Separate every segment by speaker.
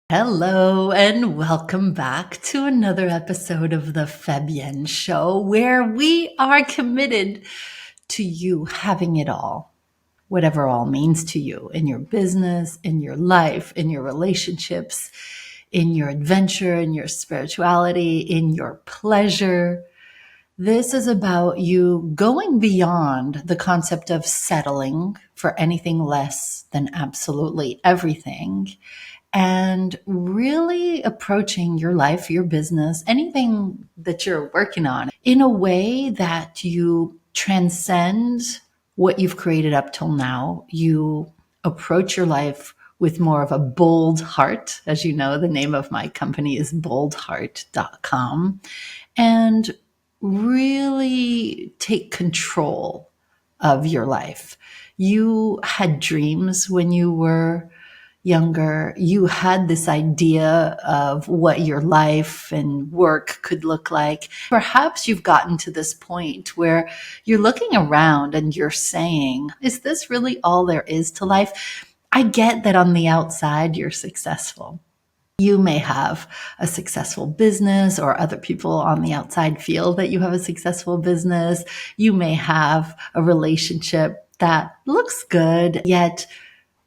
Speaker 1: Hello, and welcome back to another episode of the Fabienne Show, where we are committed to you having it all, whatever all means to you in your business, in your life, in your relationships, in your adventure, in your spirituality, in your pleasure. This is about you going beyond the concept of settling for anything less than absolutely everything and really approaching your life, your business, anything that you're working on in a way that you transcend what you've created up till now. You approach your life with more of a bold heart. As you know, the name of my company is boldheart.com, and really take control of your life. You had dreams when you were younger. You had this idea of what your life and work could look like. Perhaps you've gotten to this point where you're looking around and you're saying, is this really all there is to life? I get that on the outside you're successful. You may have a successful business, or other people on the outside feel that you have a successful business. You may have a relationship that looks good, yet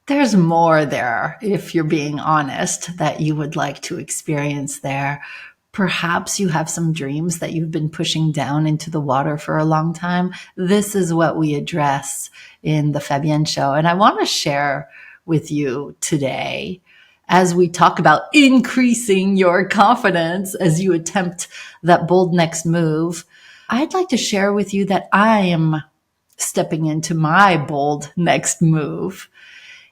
Speaker 1: there's more there, if you're being honest, that you would like to experience there. Perhaps you have some dreams that you've been pushing down into the water for a long time. This is what we address in the Fabienne Show. And I want to share with you today, as we talk about increasing your confidence as you attempt that bold next move, I'd like to share with you that I am stepping into my bold next move.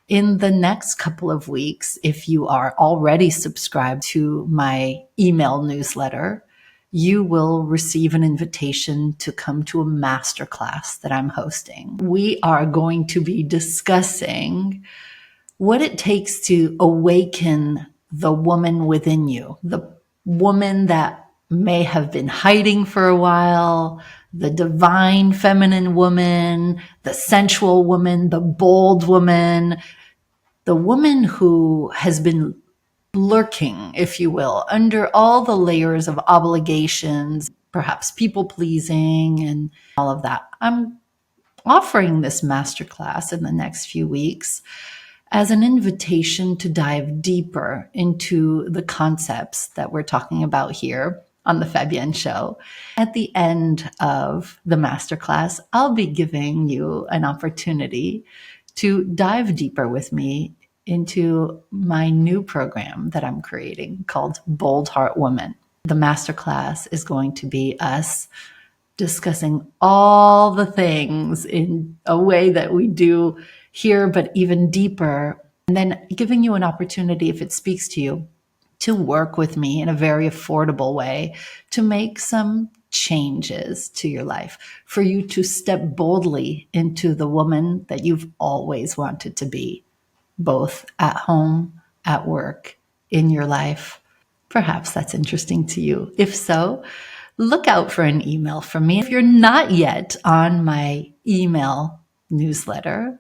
Speaker 1: In the next couple of weeks, if you are already subscribed to my email newsletter, you will receive an invitation to come to a masterclass that I'm hosting. We are going to be discussing what it takes to awaken the woman within you, the woman that may have been hiding for a while, the divine feminine woman, the sensual woman, the bold woman, the woman who has been lurking, if you will, under all the layers of obligations, perhaps people pleasing and all of that. I'm offering this masterclass in the next few weeks as an invitation to dive deeper into the concepts that we're talking about here on the Fabienne Show. At the end of the masterclass, I'll be giving you an opportunity to dive deeper with me into my new program that I'm creating called Bold Heart Woman. The masterclass is going to be us discussing all the things in a way that we do here, but even deeper, and then giving you an opportunity, if it speaks to you, to work with me in a very affordable way to make some changes to your life, for you to step boldly into the woman that you've always wanted to be, both at home, at work, in your life. Perhaps that's interesting to you. If so, look out for an email from me. If you're not yet on my email newsletter,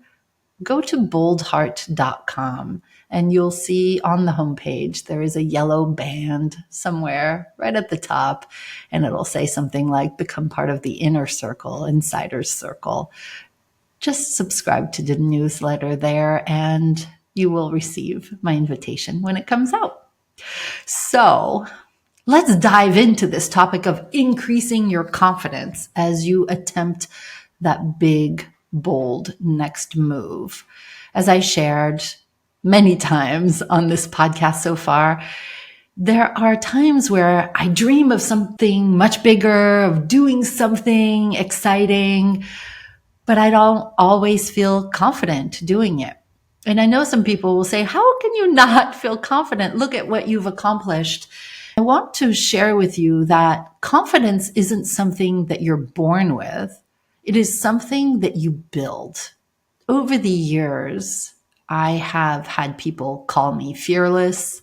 Speaker 1: go to boldheart.com and you'll see on the homepage there is a yellow band somewhere right at the top, and it'll say something like become part of the inner circle, insider's circle. Just subscribe to the newsletter there and you will receive my invitation when it comes out. So let's dive into this topic of increasing your confidence as you attempt that big, bold next move. As I shared many times on this podcast so far, there are times where I dream of something much bigger, of doing something exciting, but I don't always feel confident doing it. And I know some people will say, how can you not feel confident? Look at what you've accomplished. I want to share with you that confidence isn't something that you're born with. It is something that you build. Over the years, I have had people call me fearless.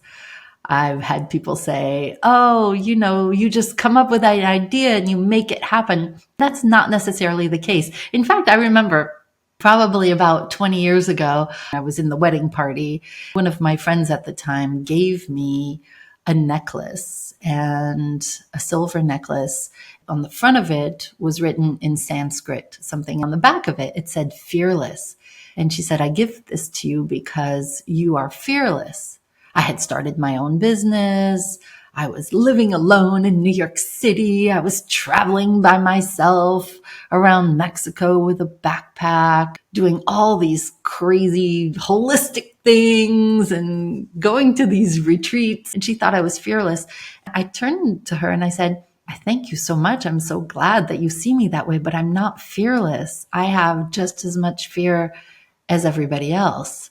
Speaker 1: I've had people say, oh, you just come up with an idea and you make it happen. That's not necessarily the case. In fact, I remember Probably about 20 years ago, I was in the wedding party. One of my friends at the time gave me a necklace, and a silver necklace. On the front of it was written in Sanskrit, something on the back of it. It said fearless. And she said, I give this to you because you are fearless. I had started my own business. I was living alone in New York City. I was traveling by myself around Mexico with a backpack, doing all these crazy holistic things and going to these retreats. And she thought I was fearless. I turned to her and I said, I thank you so much. I'm so glad that you see me that way, but I'm not fearless. I have just as much fear as everybody else.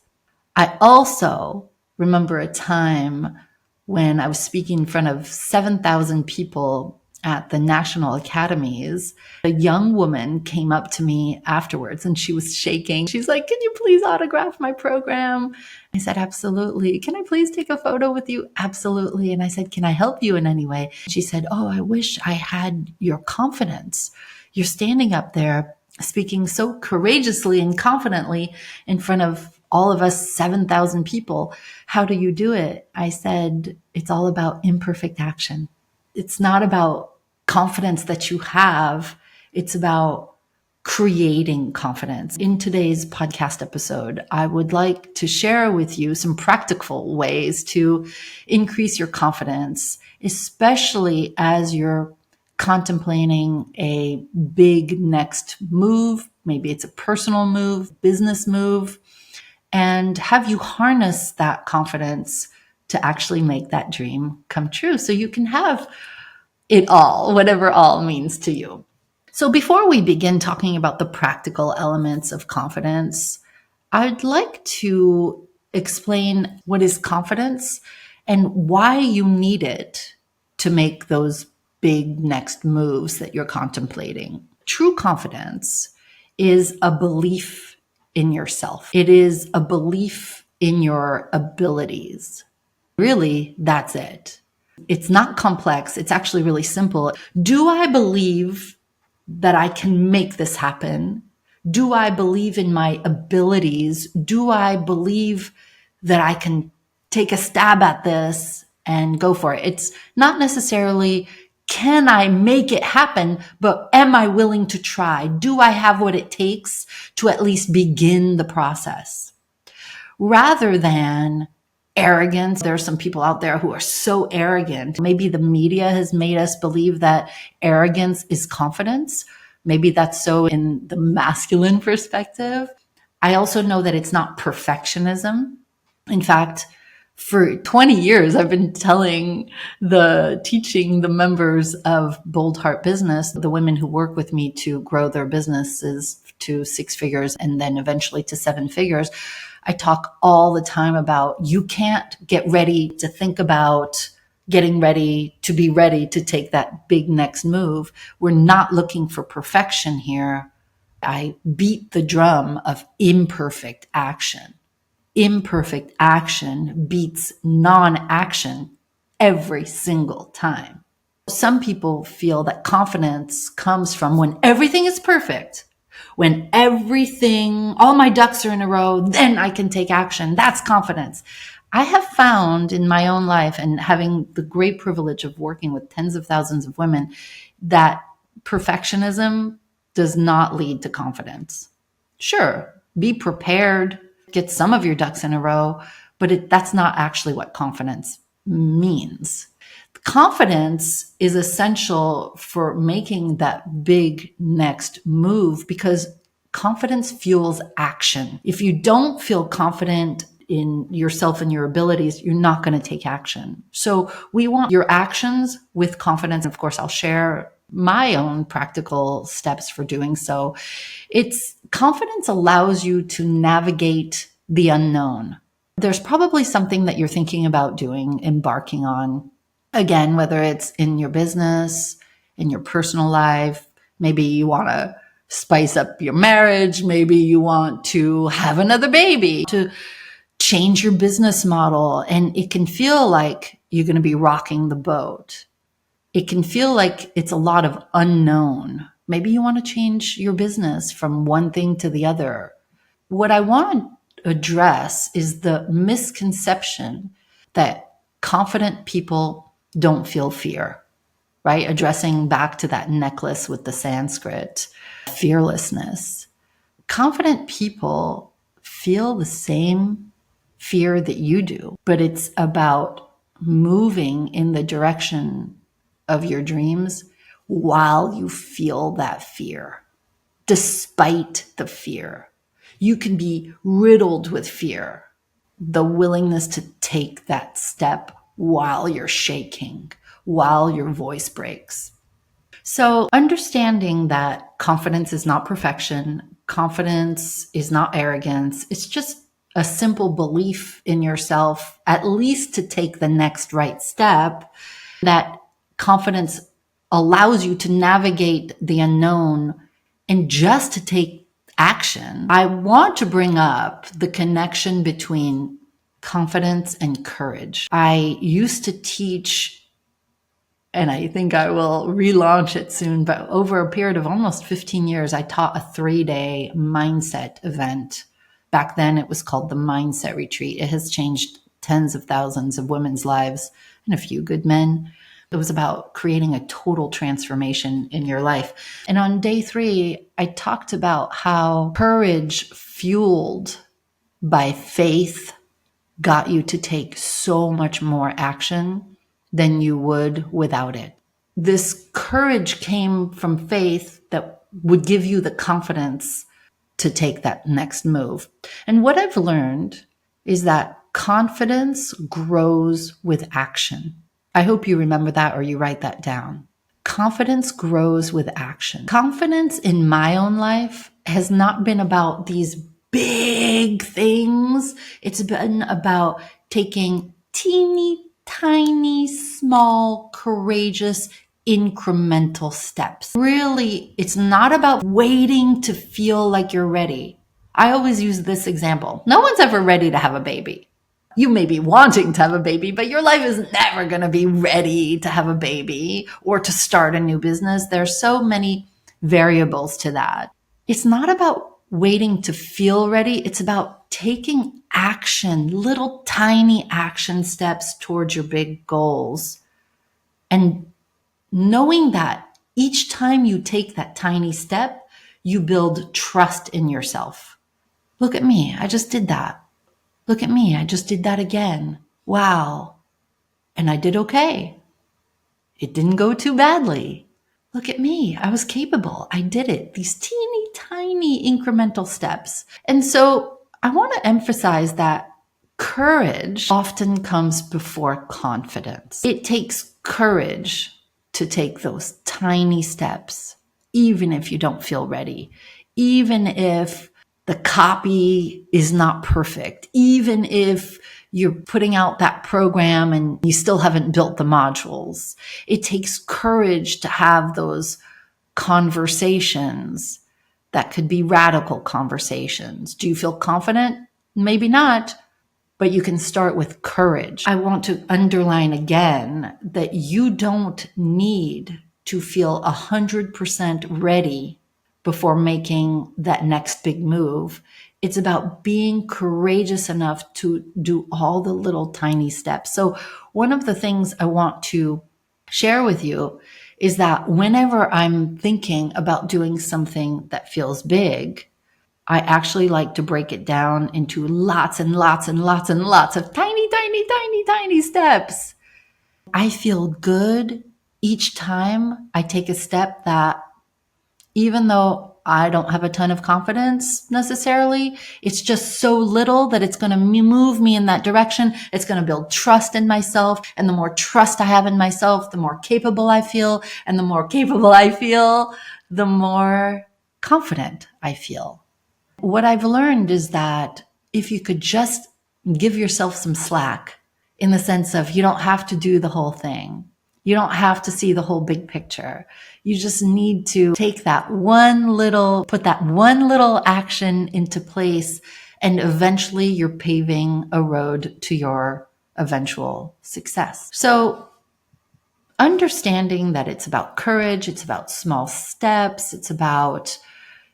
Speaker 1: I also remember a time when I was speaking in front of 7,000 people at the National Academies. A young woman came up to me afterwards and she was shaking. She's like, can you please autograph my program? I said, absolutely. Can I please take a photo with you? Absolutely. And I said, can I help you in any way? She said, oh, I wish I had your confidence. You're standing up there speaking so courageously and confidently in front of all of us 7,000 people. How do you do it? I said, it's all about imperfect action. It's not about confidence that you have. It's about creating confidence. In today's podcast episode, I would like to share with you some practical ways to increase your confidence, especially as you're contemplating a big next move. Maybe it's a personal move, business move, and have you harness that confidence to actually make that dream come true so you can have it all, whatever all means to you. So before we begin talking about the practical elements of confidence, I'd like to explain what is confidence and why you need it to make those big next moves that you're contemplating. True confidence is a belief in yourself. It is a belief in your abilities. Really, that's it. It's not complex. It's actually really simple. Do I believe that I can make this happen? Do I believe in my abilities? Do I believe that I can take a stab at this and go for it? It's not necessarily, can I make it happen, but am I willing to try? Do I have what it takes to at least begin the process? Rather than arrogance. There are some people out there who are so arrogant. Maybe the media has made us believe that arrogance is confidence. Maybe that's so in the masculine perspective. I also know that it's not perfectionism. In fact, for 20 years, I've been teaching the members of Bold Heart Business, the women who work with me to grow their businesses to 6 figures and then eventually to 7 figures. I talk all the time about you can't get ready to think about getting ready to be ready to take that big next move. We're not looking for perfection here. I beat the drum of imperfect action. Imperfect action beats non-action every single time. Some people feel that confidence comes from when everything is perfect. When all my ducks are in a row, then I can take action. That's confidence. I have found in my own life and having the great privilege of working with tens of thousands of women that perfectionism does not lead to confidence. Sure, be prepared, get some of your ducks in a row, but that's not actually what confidence means. Confidence is essential for making that big next move because confidence fuels action. If you don't feel confident in yourself and your abilities, you're not going to take action. So we want your actions with confidence. Of course, I'll share my own practical steps for doing so. Confidence allows you to navigate the unknown. There's probably something that you're thinking about doing, embarking on. Again, whether it's in your business, in your personal life, maybe you want to spice up your marriage. Maybe you want to have another baby, to change your business model. And it can feel like you're going to be rocking the boat. It can feel like it's a lot of unknown. Maybe you want to change your business from one thing to the other. What I want to address is the misconception that confident people don't feel fear, right? Addressing back to that necklace with the Sanskrit, fearlessness. Confident people feel the same fear that you do, but it's about moving in the direction of your dreams while you feel that fear, despite the fear. You can be riddled with fear, the willingness to take that step while you're shaking, while your voice breaks. So understanding that confidence is not perfection, confidence is not arrogance, it's just a simple belief in yourself, at least to take the next right step. That confidence allows you to navigate the unknown and just to take action. I want to bring up the connection between confidence and courage. I used to teach, and I think I will relaunch it soon, but over a period of almost 15 years, I taught a 3-day mindset event. Back then, it was called the Mindset Retreat. It has changed tens of thousands of women's lives and a few good men. It was about creating a total transformation in your life. And on day 3, I talked about how courage fueled by faith got you to take so much more action than you would without it. This courage came from faith that would give you the confidence to take that next move. And what I've learned is that confidence grows with action. I hope you remember that or you write that down. Confidence grows with action. Confidence in my own life has not been about these big things. It's been about taking teeny, tiny, small, courageous, incremental steps. Really, it's not about waiting to feel like you're ready. I always use this example. No one's ever ready to have a baby. You may be wanting to have a baby, but your life is never going to be ready to have a baby or to start a new business. There's so many variables to that. It's not about waiting to feel ready. It's about taking action, little tiny action steps towards your big goals. And knowing that each time you take that tiny step, you build trust in yourself. Look at me. I just did that. Look at me. I just did that again. Wow. And I did okay. It didn't go too badly. Look at me. I was capable. I did it. These teeny tiny incremental steps. And so I want to emphasize that courage often comes before confidence. It takes courage to take those tiny steps, even if you don't feel ready, even if the copy is not perfect, even if you're putting out that program and you still haven't built the modules. It takes courage to have those conversations that could be radical conversations. Do you feel confident? Maybe not, but you can start with courage. I want to underline again that you don't need to feel 100% ready before making that next big move. It's about being courageous enough to do all the little tiny steps. So one of the things I want to share with you is that whenever I'm thinking about doing something that feels big, I actually like to break it down into lots and lots and lots and lots of tiny, tiny, tiny, tiny steps. I feel good each time I take a step that, even though I don't have a ton of confidence necessarily, it's just so little that it's going to move me in that direction. It's going to build trust in myself. And the more trust I have in myself, the more capable I feel. And the more capable I feel, the more confident I feel. What I've learned is that if you could just give yourself some slack, in the sense of you don't have to do the whole thing. You don't have to see the whole big picture. You just need to take put that one little action into place, and eventually you're paving a road to your eventual success. So Understanding that it's about courage, it's about small steps, it's about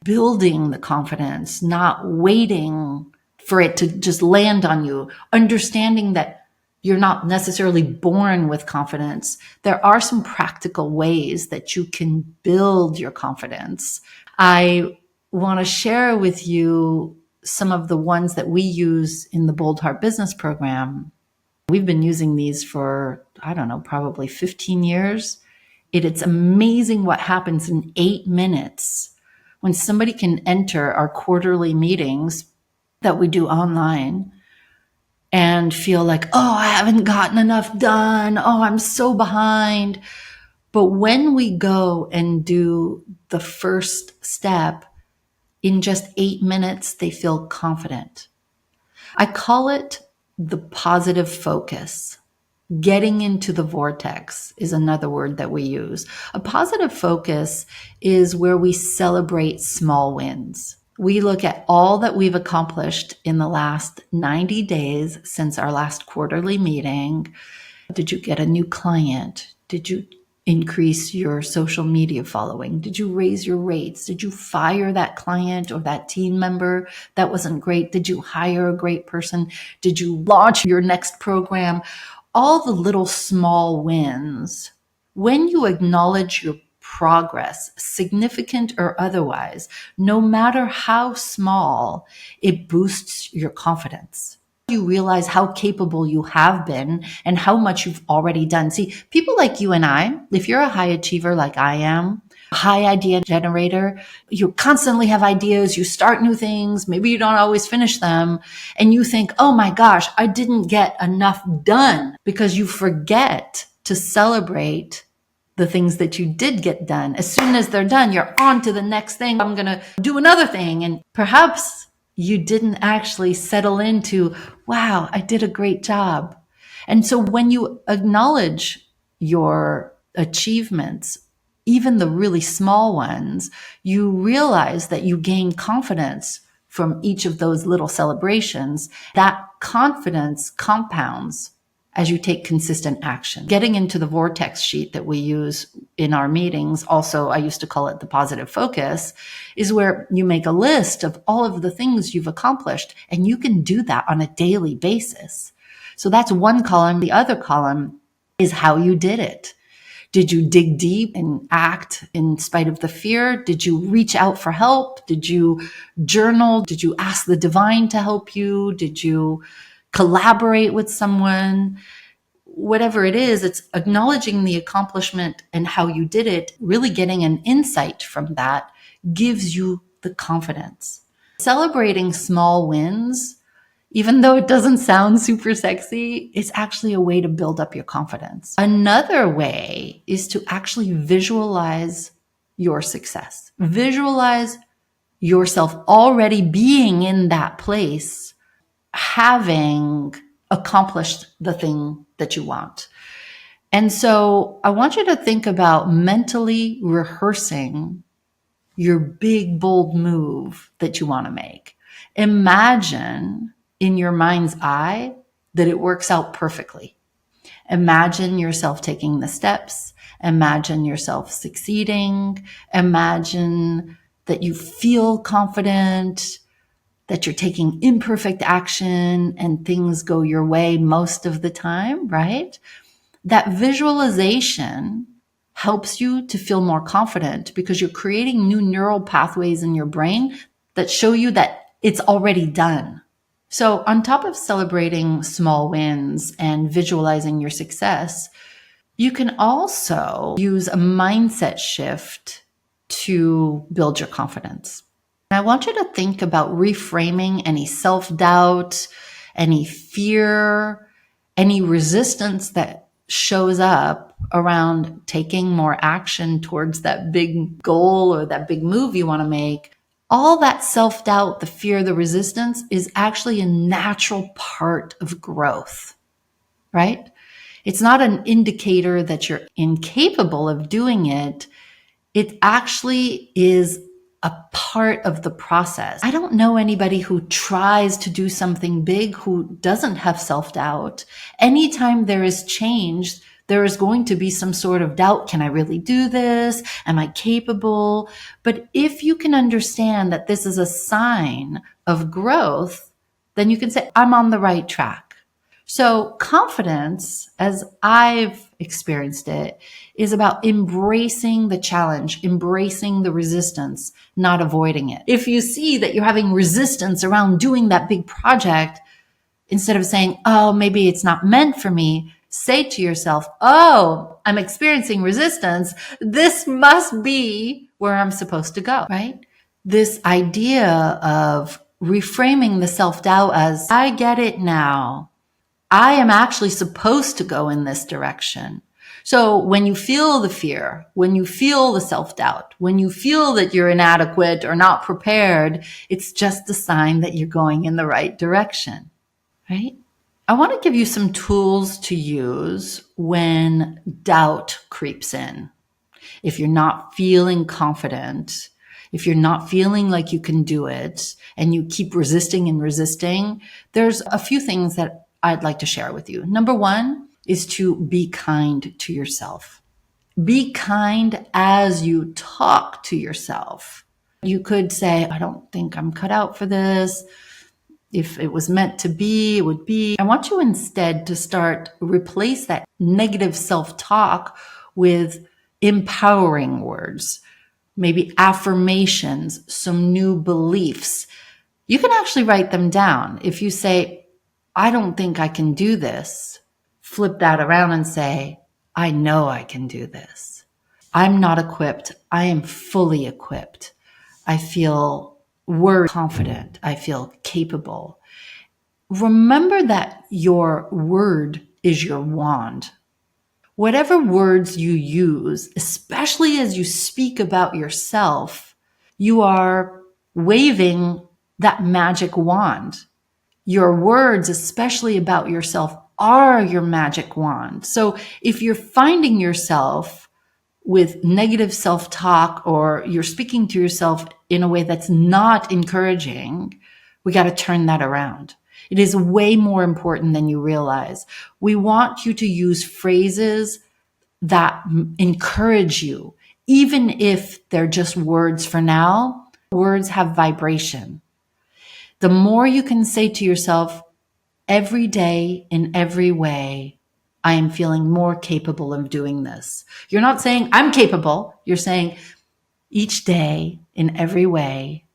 Speaker 1: building the confidence, not waiting for it to just land on you. Understanding that you're not necessarily born with confidence. There are some practical ways that you can build your confidence. I want to share with you some of the ones that we use in the Bold Heart Business Program. We've been using these for, I don't know, probably 15 years. It's amazing what happens in 8 minutes when somebody can enter our quarterly meetings that we do online and feel like, oh, I haven't gotten enough done. Oh, I'm so behind. But when we go and do the first step in just 8 minutes, they feel confident. I call it the positive focus. Getting into the vortex is another word that we use. A positive focus is where we celebrate small wins. We look at all that we've accomplished in the last 90 days since our last quarterly meeting. Did you get a new client? Did you increase your social media following? Did you raise your rates? Did you fire that client or that team member that wasn't great? Did you hire a great person? Did you launch your next program? All the little small wins. When you acknowledge your progress, significant or otherwise, no matter how small, it boosts your confidence. You realize how capable you have been and how much you've already done. See, people like you and I, if you're a high achiever like I am, high idea generator, you constantly have ideas, you start new things, maybe you don't always finish them, and you think, oh my gosh, I didn't get enough done, because you forget to celebrate the things that you did get done. As soon as they're done, you're on to the next thing. I'm going to do another thing. And perhaps you didn't actually settle into, wow, I did a great job. And so when you acknowledge your achievements, even the really small ones, you realize that you gain confidence from each of those little celebrations. That confidence compounds as you take consistent action. Getting into the vortex sheet that we use in our meetings, also I used to call it the positive focus, is where you make a list of all of the things you've accomplished, and you can do that on a daily basis. So that's one column. The other column is how you did it. Did you dig deep and act in spite of the fear? Did you reach out for help? Did you journal? Did you ask the divine to help you? Did you collaborate with someone? Whatever it is, it's acknowledging the accomplishment and how you did it, really getting an insight from that gives you the confidence. Celebrating small wins, even though it doesn't sound super sexy, it's actually a way to build up your confidence. Another way is to actually visualize your success. Visualize yourself already being in that place, having accomplished the thing that you want. And so I want you to think about mentally rehearsing your big, bold move that you want to make. Imagine in your mind's eye that it works out perfectly. Imagine yourself taking the steps. Imagine yourself succeeding. Imagine that you feel confident, that you're taking imperfect action and things go your way most of the time, right? That visualization helps you to feel more confident because you're creating new neural pathways in your brain that show you that it's already done. So on top of celebrating small wins and visualizing your success, you can also use a mindset shift to build your confidence. I want you to think about reframing any self-doubt, any fear, any resistance that shows up around taking more action towards that big goal or that big move you want to make. All that self-doubt, the fear, the resistance is actually a natural part of growth, right? It's not an indicator that you're incapable of doing it. It actually is a part of the process. I don't know anybody who tries to do something big who doesn't have self-doubt. Anytime there is change, there is going to be some sort of doubt. Can I really do this? Am I capable? But if you can understand that this is a sign of growth, then you can say, I'm on the right track. So confidence, as I've experienced it, is about embracing the challenge, embracing the resistance, not avoiding it. If you see that you're having resistance around doing that big project, instead of saying, oh, maybe it's not meant for me, say to yourself, oh, I'm experiencing resistance. This must be where I'm supposed to go, right? This idea of reframing the self-doubt as, I get it now. I am actually supposed to go in this direction. So when you feel the fear, when you feel the self-doubt, when you feel that you're inadequate or not prepared, it's just a sign that you're going in the right direction, right? I want to give you some tools to use when doubt creeps in. If you're not feeling confident, if you're not feeling like you can do it and you keep resisting and resisting, there's a few things that I'd like to share with you. Number one is to be kind to yourself. Be kind as you talk to yourself. You could say, I don't think I'm cut out for this. If it was meant to be, it would be. I want you instead to replace that negative self-talk with empowering words, maybe affirmations, some new beliefs. You can actually write them down. If you say, I don't think I can do this, flip that around and say, I know I can do this. I'm not equipped. I am fully equipped. I feel confident. I feel capable. Remember that your word is your wand. Whatever words you use, especially as you speak about yourself, you are waving that magic wand. Your words, especially about yourself, are your magic wand. So if you're finding yourself with negative self-talk or you're speaking to yourself in a way that's not encouraging, we got to turn that around. It is way more important than you realize. We want you to use phrases that encourage you, even if they're just words for now. Words have vibration. The more you can say to yourself, every day in every way, I am feeling more capable of doing this. You're not saying I'm capable. You're saying each day in every way,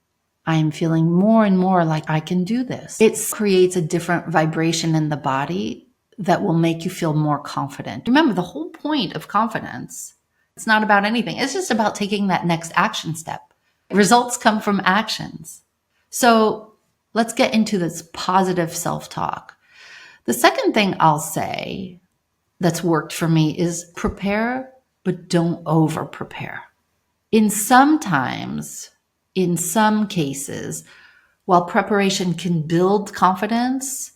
Speaker 1: I am feeling more and more like I can do this. It creates a different vibration in the body that will make you feel more confident. Remember, the whole point of confidence, it's not about anything. It's just about taking that next action step. Results come from actions. So let's get into this positive self-talk. The second thing I'll say that's worked for me is prepare, but don't over prepare. In some cases, while preparation can build confidence,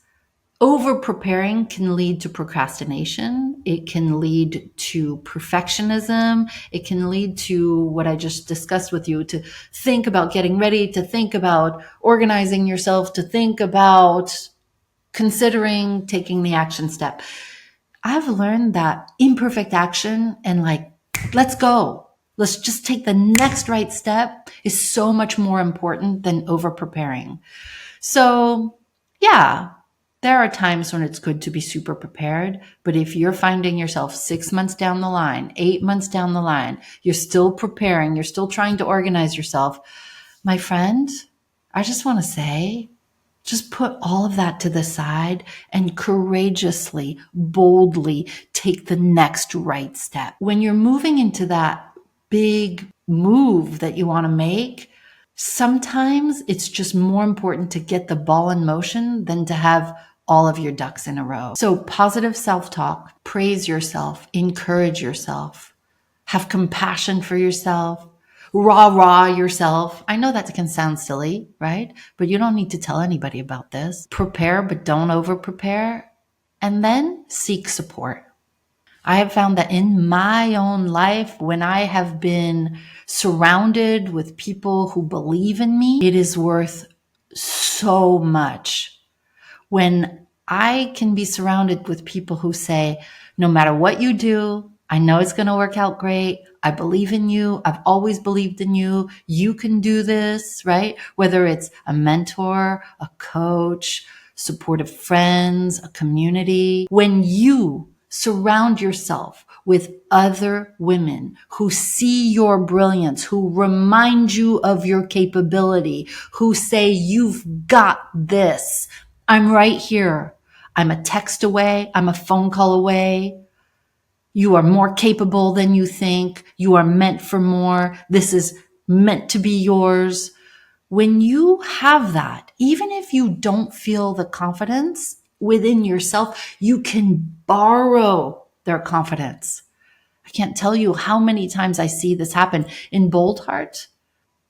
Speaker 1: over preparing can lead to procrastination. It can lead to perfectionism. It can lead to what I just discussed with you, to think about getting ready, to think about organizing yourself, to think about considering taking the action step. I've learned that imperfect action and let's go. Let's just take the next right step is so much more important than over preparing. So yeah, there are times when it's good to be super prepared, but if you're finding yourself 6 months down the line, 8 months down the line, you're still preparing, you're still trying to organize yourself, my friend, I just want to say, just put all of that to the side and courageously, boldly take the next right step. When you're moving into that big move that you want to make, sometimes it's just more important to get the ball in motion than to have all of your ducks in a row. So positive self-talk, praise yourself, encourage yourself, have compassion for yourself, rah yourself. I know that can sound silly, right? But you don't need to tell anybody about this. Prepare, but don't over prepare. And then seek support. I have found that in my own life, when I have been surrounded with people who believe in me, it is worth so much. When I can be surrounded with people who say, no matter what you do, I know it's going to work out great. I believe in you. I've always believed in you. You can do this, right? Whether it's a mentor, a coach, supportive friends, a community. When you surround yourself with other women who see your brilliance, who remind you of your capability, who say, you've got this. I'm right here. I'm a text away. I'm a phone call away. You are more capable than you think. You are meant for more. This is meant to be yours. When you have that, even if you don't feel the confidence within yourself, you can borrow their confidence. I can't tell you how many times I see this happen in Bold Heart.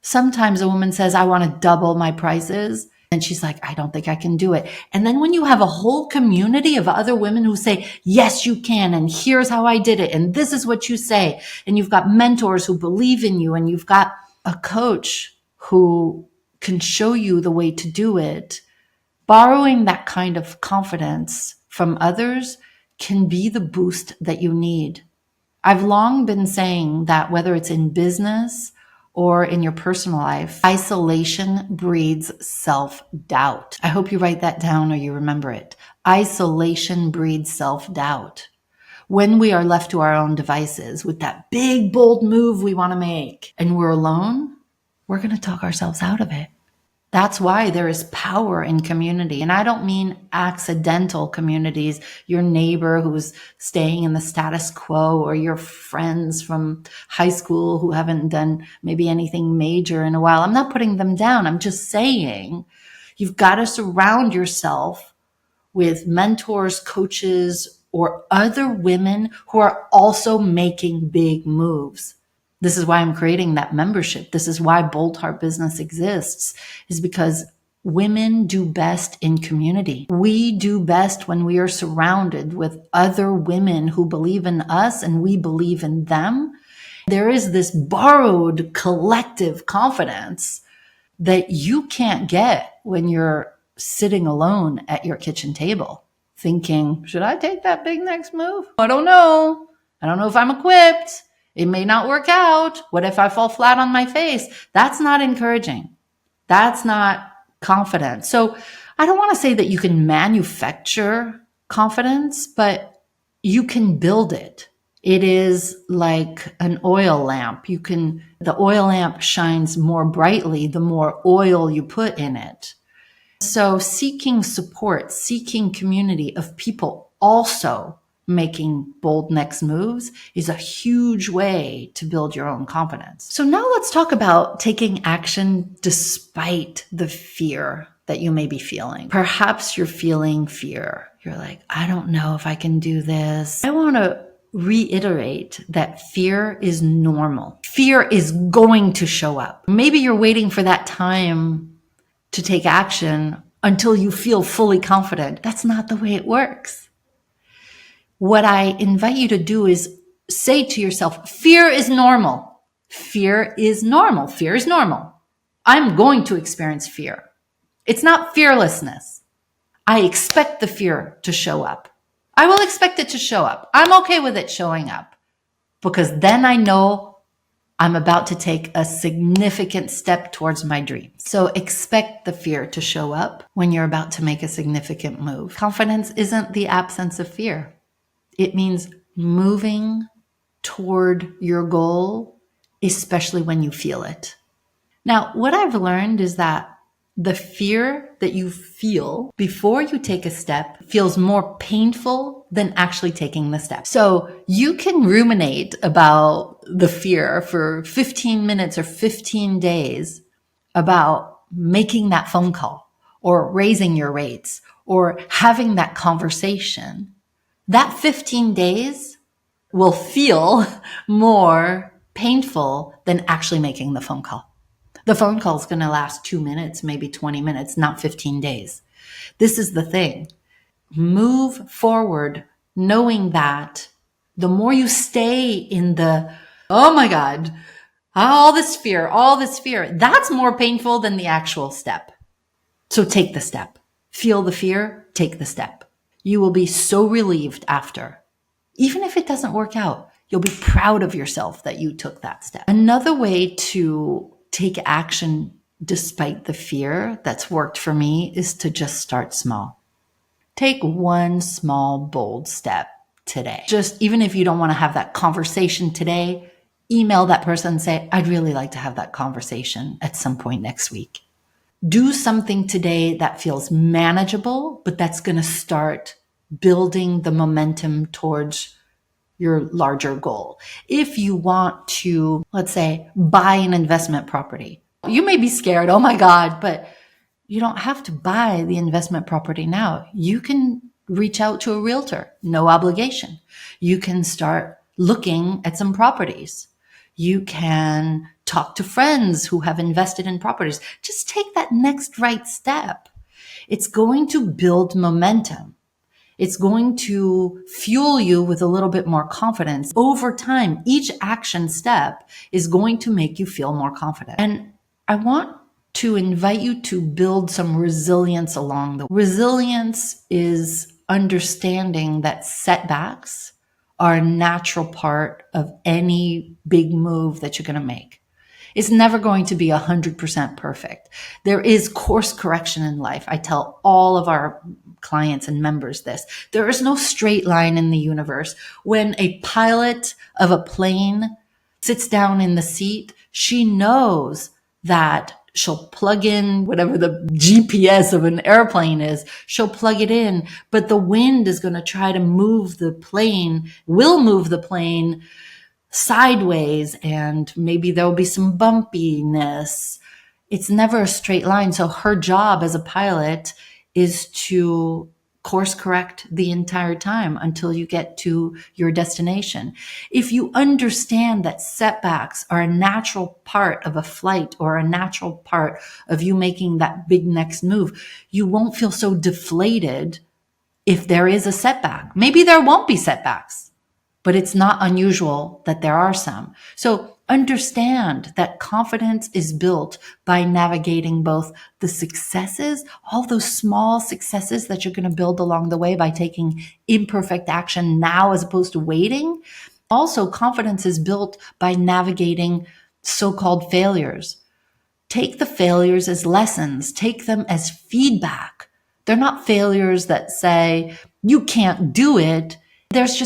Speaker 1: Sometimes a woman says, I want to double my prices. And she's like, I don't think I can do it. And then when you have a whole community of other women who say, yes, you can. And here's how I did it. And this is what you say. And you've got mentors who believe in you. And you've got a coach who can show you the way to do it. Borrowing that kind of confidence from others can be the boost that you need. I've long been saying that whether it's in business or in your personal life, isolation breeds self-doubt. I hope you write that down or you remember it. Isolation breeds self-doubt. When we are left to our own devices with that big, bold move we want to make and we're alone, we're going to talk ourselves out of it. That's why there is power in community. And I don't mean accidental communities, your neighbor who's staying in the status quo or your friends from high school who haven't done maybe anything major in a while. I'm not putting them down. I'm just saying you've got to surround yourself with mentors, coaches, or other women who are also making big moves. This is why I'm creating that membership. This is why Bold Heart Business exists, is because women do best in community. We do best when we are surrounded with other women who believe in us and we believe in them. There is this borrowed collective confidence that you can't get when you're sitting alone at your kitchen table thinking, should I take that big next move? I don't know. I don't know if I'm equipped. It may not work out. What if I fall flat on my face? That's not encouraging. That's not confident. So I don't want to say that you can manufacture confidence, but you can build it. It is like an oil lamp. The oil lamp shines more brightly the more oil you put in it. So seeking support, seeking community of people also making bold next moves is a huge way to build your own confidence. So now let's talk about taking action despite the fear that you may be feeling. Perhaps you're feeling fear. You're like, I don't know if I can do this. I want to reiterate that fear is normal. Fear is going to show up. Maybe you're waiting for that time to take action until you feel fully confident. That's not the way it works. What I invite you to do is say to yourself, fear is normal. Fear is normal. Fear is normal. I'm going to experience fear. It's not fearlessness. I expect the fear to show up. I will expect it to show up. I'm okay with it showing up because then I know I'm about to take a significant step towards my dream. So expect the fear to show up when you're about to make a significant move. Confidence isn't the absence of fear. It means moving toward your goal, especially when you feel it. Now, what I've learned is that the fear that you feel before you take a step feels more painful than actually taking the step. So you can ruminate about the fear for 15 minutes or 15 days about making that phone call or raising your rates or having that conversation. That 15 days will feel more painful than actually making the phone call. The phone call is going to last 2 minutes, maybe 20 minutes, not 15 days. This is the thing. Move forward knowing that the more you stay in the, oh my God, all this fear, that's more painful than the actual step. So take the step. Feel the fear, take the step. You will be so relieved after. Even if it doesn't work out, you'll be proud of yourself that you took that step. Another way to take action despite the fear that's worked for me is to just start small. Take one small, bold step today. Just even if you don't want to have that conversation today, email that person and say, I'd really like to have that conversation at some point next week. Do something today that feels manageable, but that's going to start building the momentum towards your larger goal. If you want to, let's say, buy an investment property, you may be scared, oh my God, but you don't have to buy the investment property now. You can reach out to a realtor, no obligation. You can start looking at some properties. You can talk to friends who have invested in properties. Just take that next right step. It's going to build momentum. It's going to fuel you with a little bit more confidence. Over time, each action step is going to make you feel more confident. And I want to invite you to build some resilience along the way. Resilience is understanding that setbacks are a natural part of any big move that you're going to make. It's never going to be 100% perfect. There is course correction in life. I tell all of our clients and members this. There is no straight line in the universe. When a pilot of a plane sits down in the seat, she knows that she'll plug in whatever the GPS of an airplane is. She'll plug it in, but the wind is going to try to move the plane, will move the plane sideways, and maybe there'll be some bumpiness. It's never a straight line. So her job as a pilot is to course correct the entire time until you get to your destination. If you understand that setbacks are a natural part of a flight or a natural part of you making that big next move, you won't feel so deflated if there is a setback. Maybe there won't be setbacks, but it's not unusual that there are some. So understand that confidence is built by navigating both the successes, all those small successes that you're going to build along the way by taking imperfect action now as opposed to waiting. Also, confidence is built by navigating so-called failures. Take the failures as lessons, take them as feedback. They're not failures that say you can't do it. There's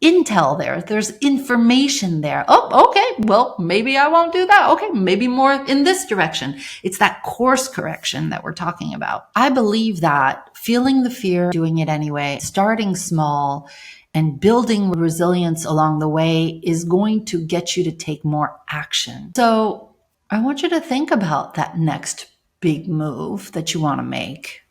Speaker 1: intel there. There's information there. Oh, okay. Well, maybe I won't do that. Okay. Maybe more in this direction. It's that course correction that we're talking about. I believe that feeling the fear, doing it anyway, starting small and building resilience along the way is going to get you to take more action. So I want you to think about that next big move that you want to make.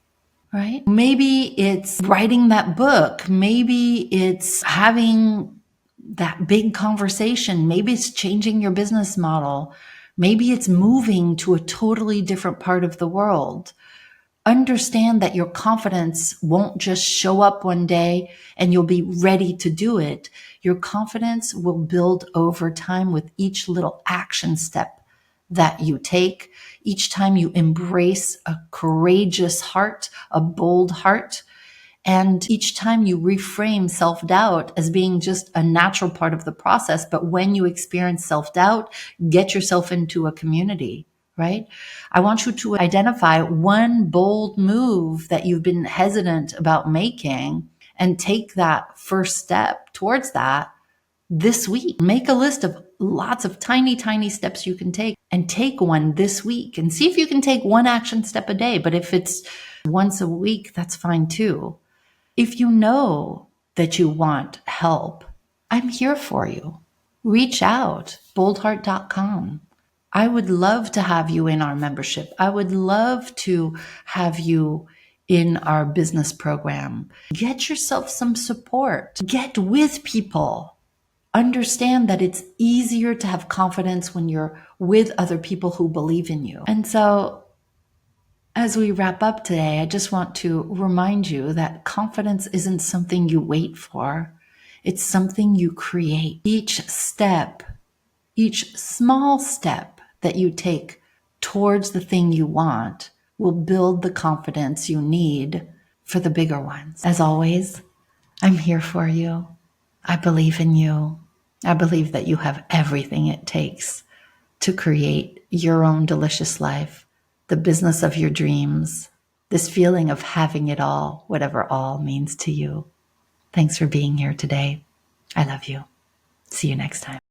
Speaker 1: Right? Maybe it's writing that book. Maybe it's having that big conversation. Maybe it's changing your business model. Maybe it's moving to a totally different part of the world. Understand that your confidence won't just show up one day and you'll be ready to do it. Your confidence will build over time with each little action step that you take. Each time you embrace a courageous heart, a bold heart, and each time you reframe self-doubt as being just a natural part of the process. But when you experience self-doubt, get yourself into a community, right? I want you to identify one bold move that you've been hesitant about making and take that first step towards that this week. Make a list of lots of tiny, tiny steps you can take and take one this week and see if you can take one action step a day. But if it's once a week, that's fine too. If you know that you want help, I'm here for you. Reach out, boldheart.com. I would love to have you in our membership. I would love to have you in our business program. Get yourself some support. Get with people. Understand that it's easier to have confidence when you're with other people who believe in you. And so as we wrap up today, I just want to remind you that confidence isn't something you wait for. It's something you create. Each step, each small step that you take towards the thing you want will build the confidence you need for the bigger ones. As always, I'm here for you. I believe in you. I believe that you have everything it takes to create your own delicious life, the business of your dreams, this feeling of having it all, whatever all means to you. Thanks for being here today. I love you. See you next time.